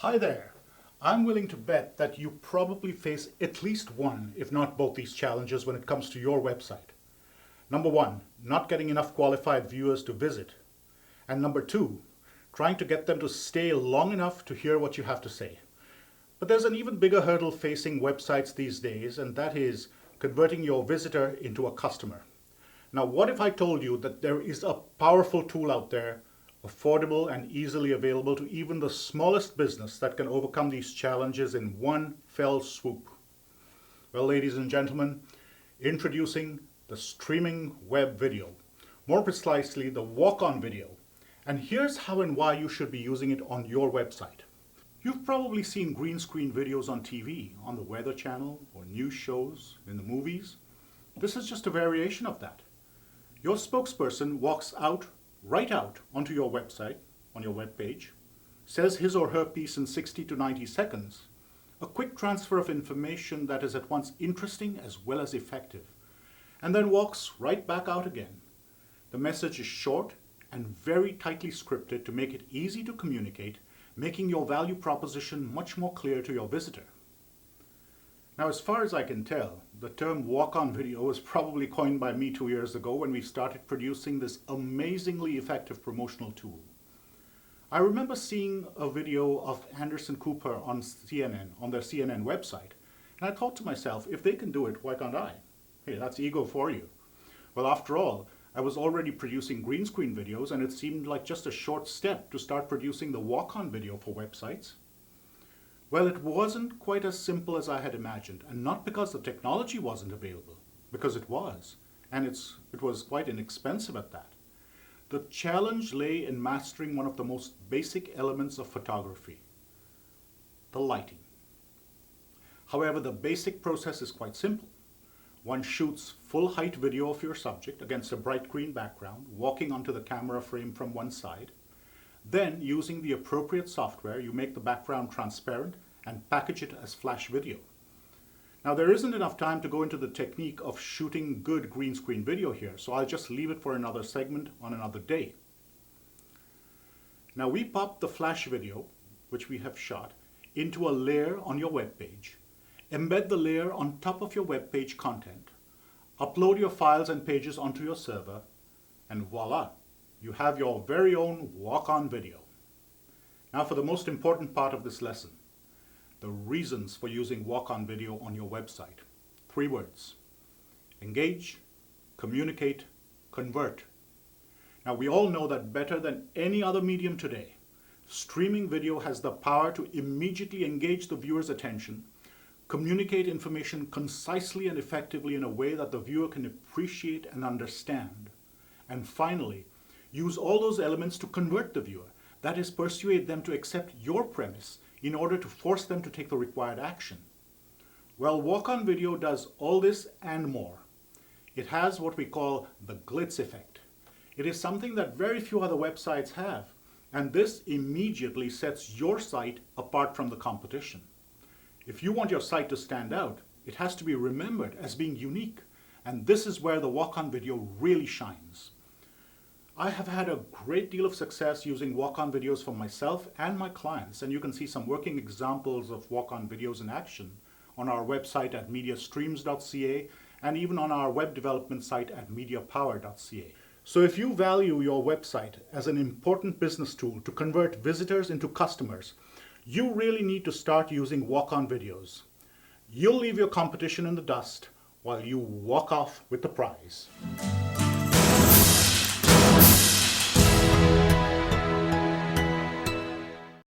Hi there. I'm willing to bet that you probably face at least one, if not both these challenges when it comes to your website. Number one, not getting enough qualified viewers to visit. And number two, trying to get them to stay long enough to hear what you have to say. But there's an even bigger hurdle facing websites these days, and that is converting your visitor into a customer. Now, what if I told you that there is a powerful tool out there, affordable and easily available to even the smallest business, that can overcome these challenges in one fell swoop? Well, ladies and gentlemen, introducing the streaming web video, more precisely the walk-on video. And here's how and why you should be using it on your website. You've probably seen green screen videos on TV, on the Weather Channel, or news shows, in the movies. This is just a variation of that. Your spokesperson walks right out onto your website, on your web page, says his or her piece in 60 to 90 seconds, a quick transfer of information that is at once interesting as well as effective, and then walks right back out again. The message is short and very tightly scripted to make it easy to communicate, making your value proposition much more clear to your visitor. Now, as far as I can tell, the term walk-on video was probably coined by me 2 years ago when we started producing this amazingly effective promotional tool. I remember seeing a video of Anderson Cooper on CNN, on their CNN website, and I thought to myself, if they can do it, why can't I? Hey, that's ego for you. Well, after all, I was already producing green screen videos, and it seemed like just a short step to start producing the walk-on video for websites. Well, it wasn't quite as simple as I had imagined, and not because the technology wasn't available, because it was, and it was quite inexpensive at that. The challenge lay in mastering one of the most basic elements of photography, the lighting. However, the basic process is quite simple. One shoots full height video of your subject against a bright green background, walking onto the camera frame from one side. Then, using the appropriate software, you make the background transparent and package it as flash video. Now, there isn't enough time to go into the technique of shooting good green screen video here, so I'll just leave it for another segment on another day. Now, we pop the flash video, which we have shot, into a layer on your web page, embed the layer on top of your web page content, upload your files and pages onto your server, and voila! You have your very own walk-on video. Now for the most important part of this lesson, the reasons for using walk-on video on your website. 3 words: engage, communicate, convert. Now we all know that better than any other medium today, streaming video has the power to immediately engage the viewer's attention, communicate information concisely and effectively in a way that the viewer can appreciate and understand, and finally, use all those elements to convert the viewer, that is, persuade them to accept your premise in order to force them to take the required action. Well, walk-on video does all this and more. It has what we call the glitz effect. It is something that very few other websites have, and this immediately sets your site apart from the competition. If you want your site to stand out, it has to be remembered as being unique, and this is where the walk-on video really shines. I have had a great deal of success using walk-on videos for myself and my clients, and you can see some working examples of walk-on videos in action on our website at mediastreams.ca and even on our web development site at mediapower.ca. So if you value your website as an important business tool to convert visitors into customers, you really need to start using walk-on videos. You'll leave your competition in the dust while you walk off with the prize.